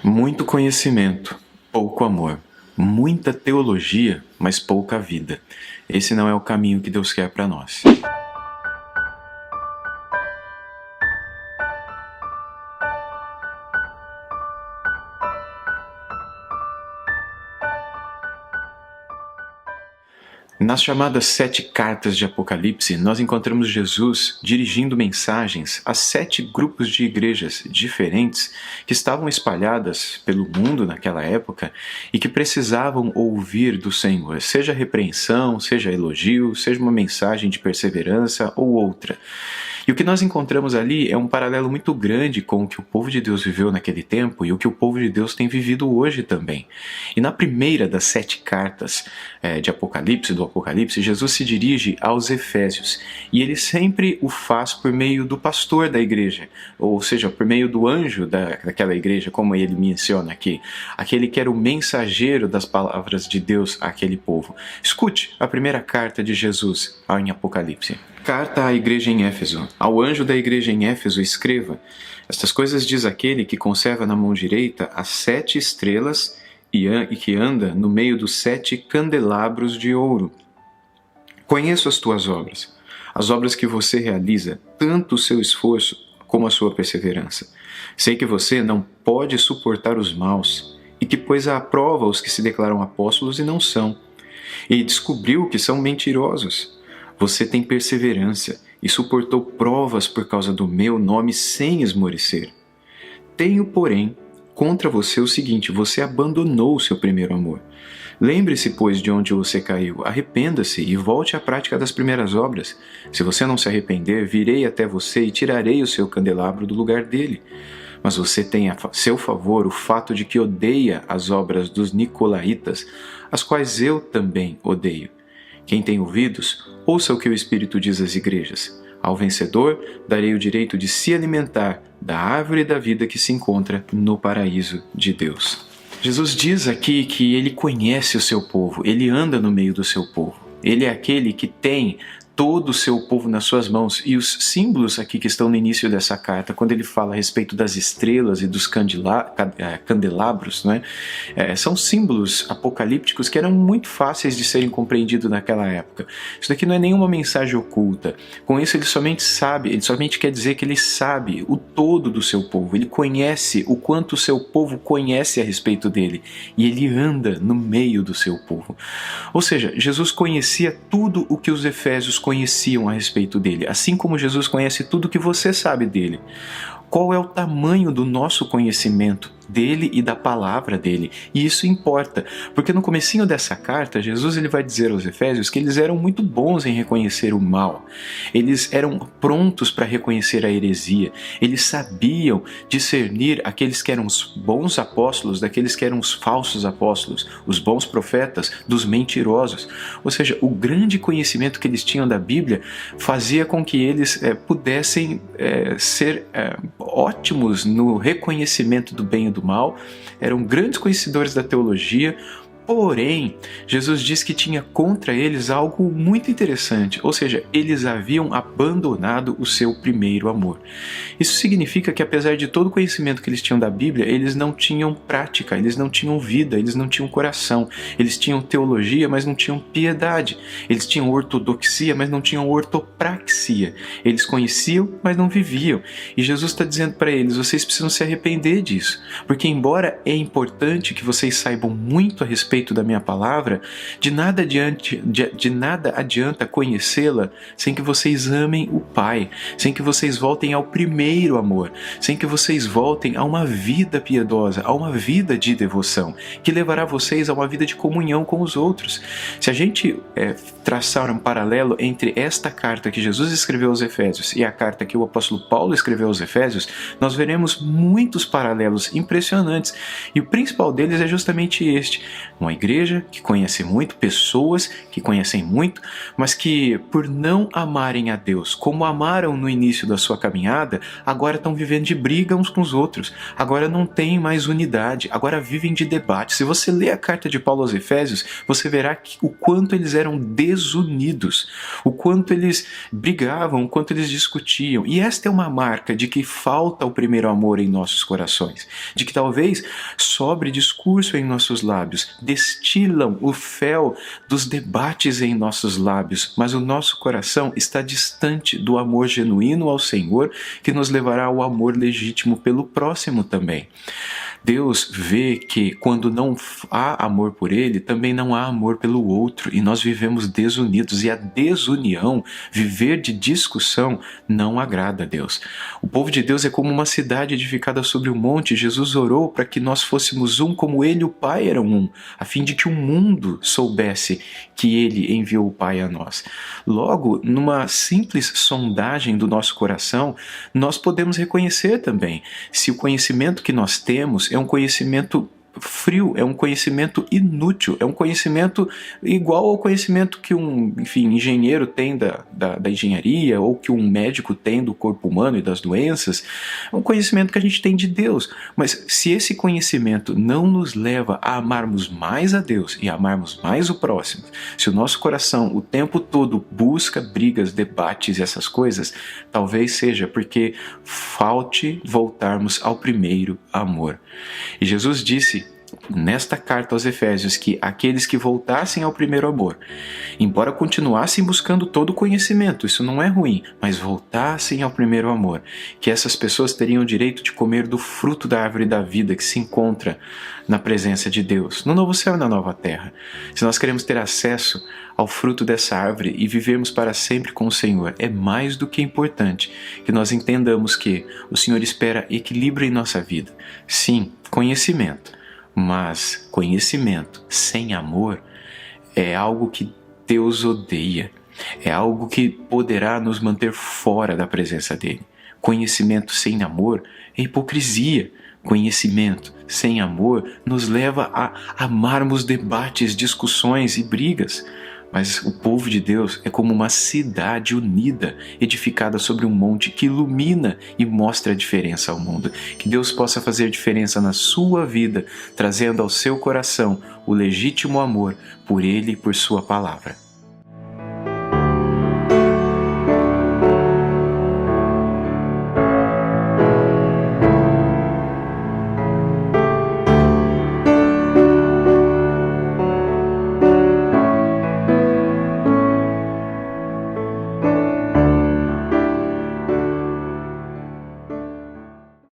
Muito conhecimento, pouco amor. Muita teologia, mas pouca vida. Esse não é o caminho que Deus quer para nós. Nas chamadas 7 cartas de Apocalipse, nós encontramos Jesus dirigindo mensagens a 7 grupos de igrejas diferentes que estavam espalhadas pelo mundo naquela época e que precisavam ouvir do Senhor, seja repreensão, seja elogio, seja uma mensagem de perseverança ou outra. E o que nós encontramos ali é um paralelo muito grande com o que o povo de Deus viveu naquele tempo e o que o povo de Deus tem vivido hoje também. E na primeira das 7 cartas de Apocalipse, do Apocalipse, Jesus se dirige aos Efésios e ele sempre o faz por meio do pastor da igreja, ou seja, por meio do anjo daquela igreja, como ele menciona aqui, aquele que era o mensageiro das palavras de Deus àquele povo. Escute a primeira carta de Jesus em Apocalipse. Carta à igreja em Éfeso. Ao anjo da igreja em Éfeso escreva: estas coisas diz aquele que conserva na mão direita as 7 estrelas e que anda no meio dos 7 candelabros de ouro. Conheço as tuas obras, as obras que você realiza, tanto o seu esforço como a sua perseverança. Sei que você não pode suportar os maus e que pôs à prova os que se declaram apóstolos e não são, e descobriu que são mentirosos. Você tem perseverança e suportou provas por causa do meu nome sem esmorecer. Tenho, porém, contra você o seguinte: você abandonou o seu primeiro amor. Lembre-se, pois, de onde você caiu, arrependa-se e volte à prática das primeiras obras. Se você não se arrepender, virei até você e tirarei o seu candelabro do lugar dele. Mas você tem a seu favor o fato de que odeia as obras dos nicolaítas, as quais eu também odeio. Quem tem ouvidos, ouça o que o Espírito diz às igrejas. Ao vencedor, darei o direito de se alimentar da árvore da vida que se encontra no paraíso de Deus. Jesus diz aqui que ele conhece o seu povo, ele anda no meio do seu povo. Ele é aquele que tem todo o seu povo nas suas mãos. E os símbolos aqui que estão no início dessa carta, quando ele fala a respeito das estrelas e dos candelabros, né, são símbolos apocalípticos que eram muito fáceis de serem compreendidos naquela época. Isso daqui não é nenhuma mensagem oculta. Com isso ele somente quer dizer que ele sabe o todo do seu povo, ele conhece o quanto o seu povo conhece a respeito dele, e ele anda no meio do seu povo. Ou seja, Jesus conhecia tudo o que os efésios conheciam a respeito dele, assim como Jesus conhece tudo o que você sabe dele. Qual é o tamanho do nosso conhecimento dele e da palavra dele? E isso importa, porque no comecinho dessa carta, Jesus ele vai dizer aos Efésios que eles eram muito bons em reconhecer o mal. Eles eram prontos para reconhecer a heresia. Eles sabiam discernir aqueles que eram os bons apóstolos daqueles que eram os falsos apóstolos, os bons profetas dos mentirosos. Ou seja, o grande conhecimento que eles tinham da Bíblia fazia com que eles pudessem ser ótimos no reconhecimento do bem e do mal, eram grandes conhecedores da teologia. Porém, Jesus diz que tinha contra eles algo muito interessante, ou seja, eles haviam abandonado o seu primeiro amor. Isso significa que, apesar de todo o conhecimento que eles tinham da Bíblia, eles não tinham prática, eles não tinham vida, eles não tinham coração. Eles tinham teologia, mas não tinham piedade. Eles tinham ortodoxia, mas não tinham ortopraxia. Eles conheciam, mas não viviam. E Jesus está dizendo para eles: vocês precisam se arrepender disso, porque embora é importante que vocês saibam muito a respeito da minha palavra, de nada adianta conhecê-la sem que vocês amem o Pai, sem que vocês voltem ao primeiro amor, sem que vocês voltem a uma vida piedosa, a uma vida de devoção, que levará vocês a uma vida de comunhão com os outros. Se a gente traçar um paralelo entre esta carta que Jesus escreveu aos Efésios e a carta que o apóstolo Paulo escreveu aos Efésios, nós veremos muitos paralelos impressionantes, e o principal deles é justamente este: um Uma igreja que conhece muito, pessoas que conhecem muito, mas que por não amarem a Deus como amaram no início da sua caminhada, agora estão vivendo de briga uns com os outros, agora não tem mais unidade, agora vivem de debate. Se você ler a carta de Paulo aos Efésios, você verá o quanto eles eram desunidos, o quanto eles brigavam, o quanto eles discutiam. E esta é uma marca de que falta o primeiro amor em nossos corações, de que talvez sobre discurso em nossos lábios, destilam o fel dos debates em nossos lábios, mas o nosso coração está distante do amor genuíno ao Senhor, que nos levará ao amor legítimo pelo próximo também. Deus vê que quando não há amor por Ele, também não há amor pelo outro, e nós vivemos desunidos, e a desunião, viver de discussão, não agrada a Deus. O povo de Deus é como uma cidade edificada sobre um monte. Jesus orou para que nós fôssemos um como Ele e o Pai eram um, a fim de que o mundo soubesse que Ele enviou o Pai a nós. Logo, numa simples sondagem do nosso coração, nós podemos reconhecer também se o conhecimento que nós temos é um conhecimento frio, é um conhecimento inútil, é um conhecimento igual ao conhecimento que um engenheiro tem da engenharia, ou que um médico tem do corpo humano e das doenças. É um conhecimento que a gente tem de Deus, mas se esse conhecimento não nos leva a amarmos mais a Deus e a amarmos mais o próximo, se o nosso coração o tempo todo busca brigas, debates e essas coisas, talvez seja porque falte voltarmos ao primeiro amor. E Jesus disse nesta carta aos Efésios que aqueles que voltassem ao primeiro amor, embora continuassem buscando todo o conhecimento, isso não é ruim, mas voltassem ao primeiro amor, que essas pessoas teriam o direito de comer do fruto da árvore da vida que se encontra na presença de Deus, no novo céu e na nova terra. Se nós queremos ter acesso ao fruto dessa árvore e vivermos para sempre com o Senhor, é mais do que importante que nós entendamos que o Senhor espera equilíbrio em nossa vida. Sim, conhecimento. Mas conhecimento sem amor é algo que Deus odeia, é algo que poderá nos manter fora da presença dele. Conhecimento sem amor é hipocrisia. Conhecimento sem amor nos leva a amarmos debates, discussões e brigas. Mas o povo de Deus é como uma cidade unida, edificada sobre um monte que ilumina e mostra a diferença ao mundo. Que Deus possa fazer diferença na sua vida, trazendo ao seu coração o legítimo amor por Ele e por sua palavra.